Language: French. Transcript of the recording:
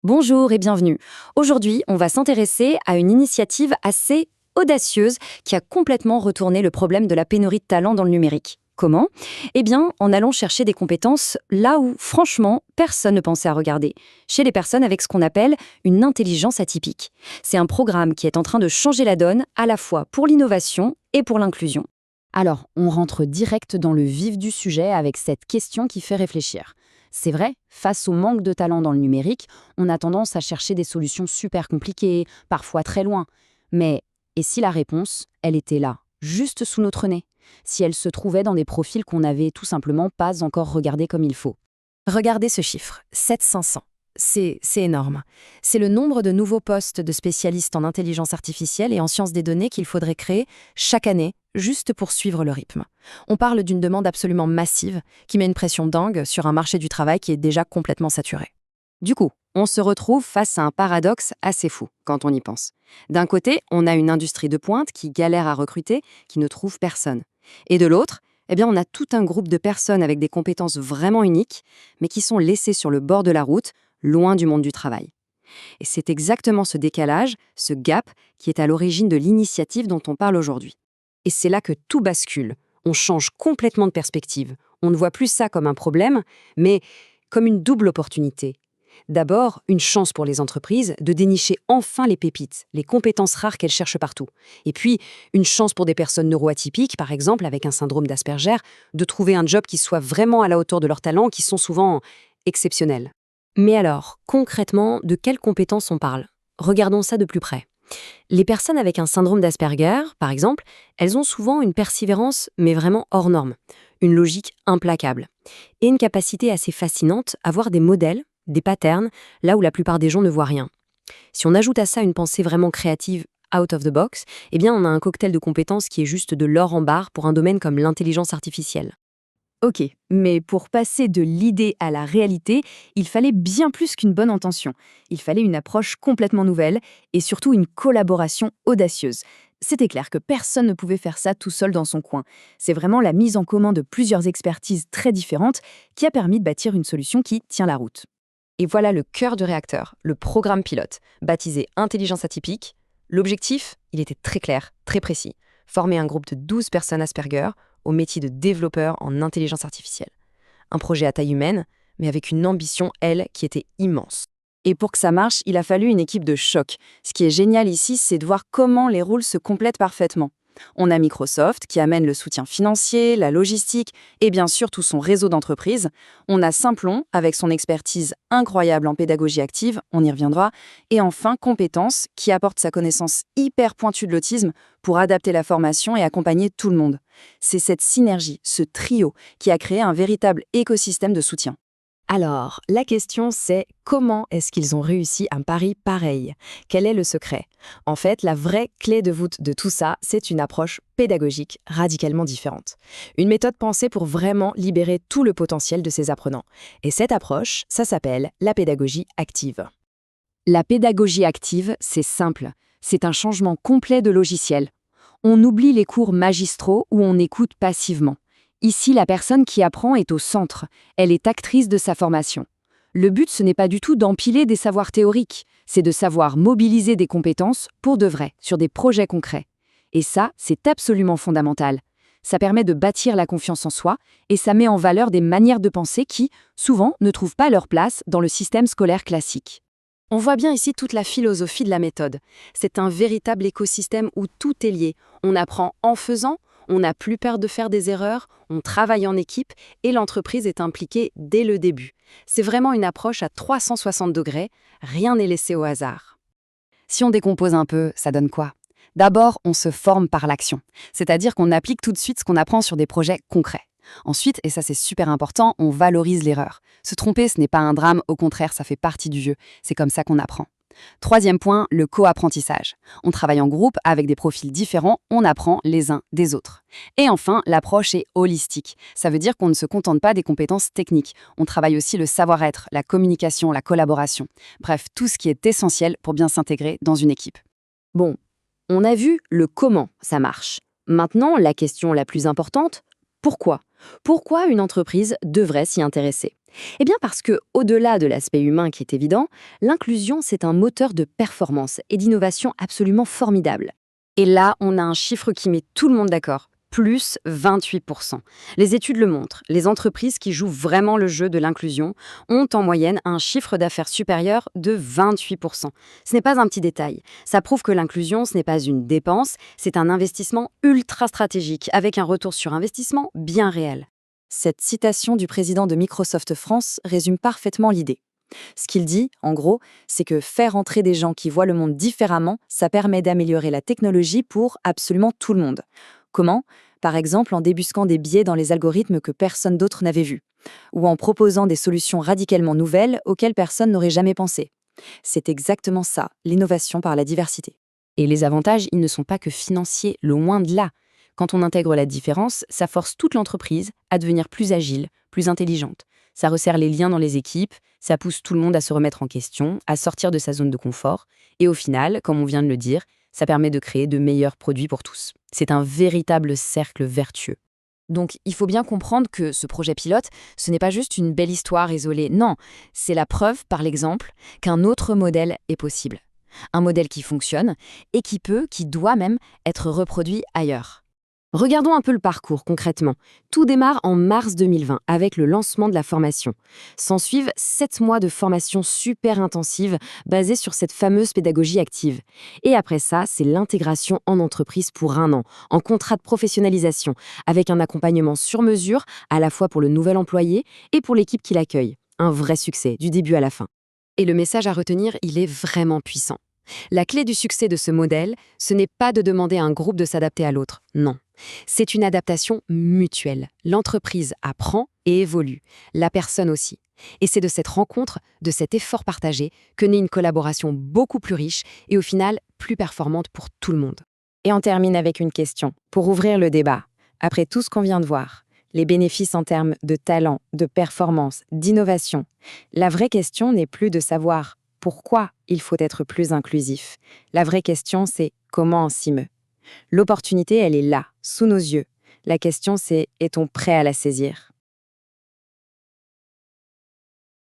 Bonjour et bienvenue. Aujourd'hui, on va s'intéresser à une initiative assez audacieuse qui a complètement retourné le problème de la pénurie de talent dans le numérique. Comment? Eh bien, en allant chercher des compétences là où, franchement, personne ne pensait à regarder, chez les personnes avec ce qu'on appelle une intelligence atypique. C'est un programme qui est en train de changer la donne à la fois pour l'innovation et pour l'inclusion. Alors, on rentre direct dans le vif du sujet avec cette question qui fait réfléchir. C'est vrai, face au manque de talent dans le numérique, on a tendance à chercher des solutions super compliquées, parfois très loin. Mais, et si la réponse, elle était là, juste sous notre nez? Si elle se trouvait dans des profils qu'on n'avait tout simplement pas encore regardés comme il faut? Regardez ce chiffre, 7500. C'est énorme. C'est le nombre de nouveaux postes de spécialistes en intelligence artificielle et en sciences des données qu'il faudrait créer chaque année, juste pour suivre le rythme. On parle d'une demande absolument massive qui met une pression dingue sur un marché du travail qui est déjà complètement saturé. Du coup, on se retrouve face à un paradoxe assez fou quand on y pense. D'un côté, on a une industrie de pointe qui galère à recruter, qui ne trouve personne. Et de l'autre, eh bien, on a tout un groupe de personnes avec des compétences vraiment uniques, mais qui sont laissées sur le bord de la route, loin du monde du travail. Et c'est exactement ce décalage, ce gap, qui est à l'origine de l'initiative dont on parle aujourd'hui. Et c'est là que tout bascule. On change complètement de perspective. On ne voit plus ça comme un problème, mais comme une double opportunité. D'abord, une chance pour les entreprises de dénicher enfin les pépites, les compétences rares qu'elles cherchent partout. Et puis, une chance pour des personnes neuroatypiques, par exemple avec un syndrome d'Asperger, de trouver un job qui soit vraiment à la hauteur de leurs talents, qui sont souvent exceptionnels. Mais alors, concrètement, de quelles compétences on parle? Regardons ça de plus près. Les personnes avec un syndrome d'Asperger, par exemple, elles ont souvent une persévérance, mais vraiment hors norme, une logique implacable, et une capacité assez fascinante à voir des modèles, des patterns, là où la plupart des gens ne voient rien. Si on ajoute à ça une pensée vraiment créative, out of the box, eh bien on a un cocktail de compétences qui est juste de l'or en barre pour un domaine comme l'intelligence artificielle. Ok, mais pour passer de l'idée à la réalité, il fallait bien plus qu'une bonne intention. Il fallait une approche complètement nouvelle et surtout une collaboration audacieuse. C'était clair que personne ne pouvait faire ça tout seul dans son coin. C'est vraiment la mise en commun de plusieurs expertises très différentes qui a permis de bâtir une solution qui tient la route. Et voilà le cœur du réacteur, le programme pilote, baptisé Intelligence atypique. L'objectif, il était très clair, très précis. Former un groupe de 12 personnes Asperger au métier de développeur en intelligence artificielle. Un projet à taille humaine, mais avec une ambition, elle, qui était immense. Et pour que ça marche, il a fallu une équipe de choc. Ce qui est génial ici, c'est de voir comment les rôles se complètent parfaitement. On a Microsoft qui amène le soutien financier, la logistique et bien sûr tout son réseau d'entreprises. On a Simplon avec son expertise incroyable en pédagogie active, on y reviendra. Et enfin Compétences qui apporte sa connaissance hyper pointue de l'autisme pour adapter la formation et accompagner tout le monde. C'est cette synergie, ce trio, qui a créé un véritable écosystème de soutien. Alors, la question c'est comment est-ce qu'ils ont réussi un pari pareil? Quel est le secret? En fait, la vraie clé de voûte de tout ça, c'est une approche pédagogique radicalement différente. Une méthode pensée pour vraiment libérer tout le potentiel de ses apprenants. Et cette approche, ça s'appelle la pédagogie active. La pédagogie active, c'est simple. C'est un changement complet de logiciel. On oublie les cours magistraux où on écoute passivement. Ici, la personne qui apprend est au centre. Elle est actrice de sa formation. Le but, ce n'est pas du tout d'empiler des savoirs théoriques, c'est de savoir mobiliser des compétences pour de vrai, sur des projets concrets. Et ça, c'est absolument fondamental. Ça permet de bâtir la confiance en soi et ça met en valeur des manières de penser qui, souvent, ne trouvent pas leur place dans le système scolaire classique. On voit bien ici toute la philosophie de la méthode. C'est un véritable écosystème où tout est lié. On apprend en faisant, on n'a plus peur de faire des erreurs, on travaille en équipe et l'entreprise est impliquée dès le début. C'est vraiment une approche à 360 degrés, rien n'est laissé au hasard. Si on décompose un peu, ça donne quoi? D'abord, on se forme par l'action, c'est-à-dire qu'on applique tout de suite ce qu'on apprend sur des projets concrets. Ensuite, et ça c'est super important, on valorise l'erreur. Se tromper, ce n'est pas un drame, au contraire, ça fait partie du jeu. C'est comme ça qu'on apprend. Troisième point, le co-apprentissage. On travaille en groupe avec des profils différents, on apprend les uns des autres. Et enfin, l'approche est holistique. Ça veut dire qu'on ne se contente pas des compétences techniques. On travaille aussi le savoir-être, la communication, la collaboration. Bref, tout ce qui est essentiel pour bien s'intégrer dans une équipe. Bon, on a vu le comment ça marche. Maintenant, la question la plus importante, pourquoi? Pourquoi une entreprise devrait s'y intéresser? Eh bien parce que, au-delà de l'aspect humain qui est évident, l'inclusion, c'est un moteur de performance et d'innovation absolument formidable. Et là, on a un chiffre qui met tout le monde d'accord. Plus 28%. Les études le montrent, les entreprises qui jouent vraiment le jeu de l'inclusion ont en moyenne un chiffre d'affaires supérieur de 28%. Ce n'est pas un petit détail. Ça prouve que l'inclusion, ce n'est pas une dépense, c'est un investissement ultra stratégique avec un retour sur investissement bien réel. Cette citation du président de Microsoft France résume parfaitement l'idée. Ce qu'il dit, en gros, c'est que faire entrer des gens qui voient le monde différemment, ça permet d'améliorer la technologie pour absolument tout le monde. Comment ? Par exemple en débusquant des biais dans les algorithmes que personne d'autre n'avait vus, ou en proposant des solutions radicalement nouvelles auxquelles personne n'aurait jamais pensé. C'est exactement ça, l'innovation par la diversité. Et les avantages, ils ne sont pas que financiers, loin de là. Quand on intègre la différence, ça force toute l'entreprise à devenir plus agile, plus intelligente. Ça resserre les liens dans les équipes, ça pousse tout le monde à se remettre en question, à sortir de sa zone de confort. Et au final, comme on vient de le dire, ça permet de créer de meilleurs produits pour tous. C'est un véritable cercle vertueux. Donc, il faut bien comprendre que ce projet pilote, ce n'est pas juste une belle histoire isolée. Non, c'est la preuve, par l'exemple, qu'un autre modèle est possible. Un modèle qui fonctionne et qui doit même être reproduit ailleurs. Regardons un peu le parcours concrètement. Tout démarre en mars 2020 avec le lancement de la formation. S'ensuivent 7 mois de formation super intensive basée sur cette fameuse pédagogie active. Et après ça, c'est l'intégration en entreprise pour 1 an, en contrat de professionnalisation, avec un accompagnement sur mesure à la fois pour le nouvel employé et pour l'équipe qui l'accueille. Un vrai succès, du début à la fin. Et le message à retenir, il est vraiment puissant. La clé du succès de ce modèle, ce n'est pas de demander à un groupe de s'adapter à l'autre, non. C'est une adaptation mutuelle. L'entreprise apprend et évolue, la personne aussi. Et c'est de cette rencontre, de cet effort partagé, que naît une collaboration beaucoup plus riche et au final plus performante pour tout le monde. Et on termine avec une question, pour ouvrir le débat. Après tout ce qu'on vient de voir, les bénéfices en termes de talent, de performance, d'innovation, la vraie question n'est plus de savoir pourquoi il faut être plus inclusif. La vraie question, c'est comment on s'y meut. L'opportunité, elle est là, sous nos yeux. La question, c'est est-on prêt à la saisir ?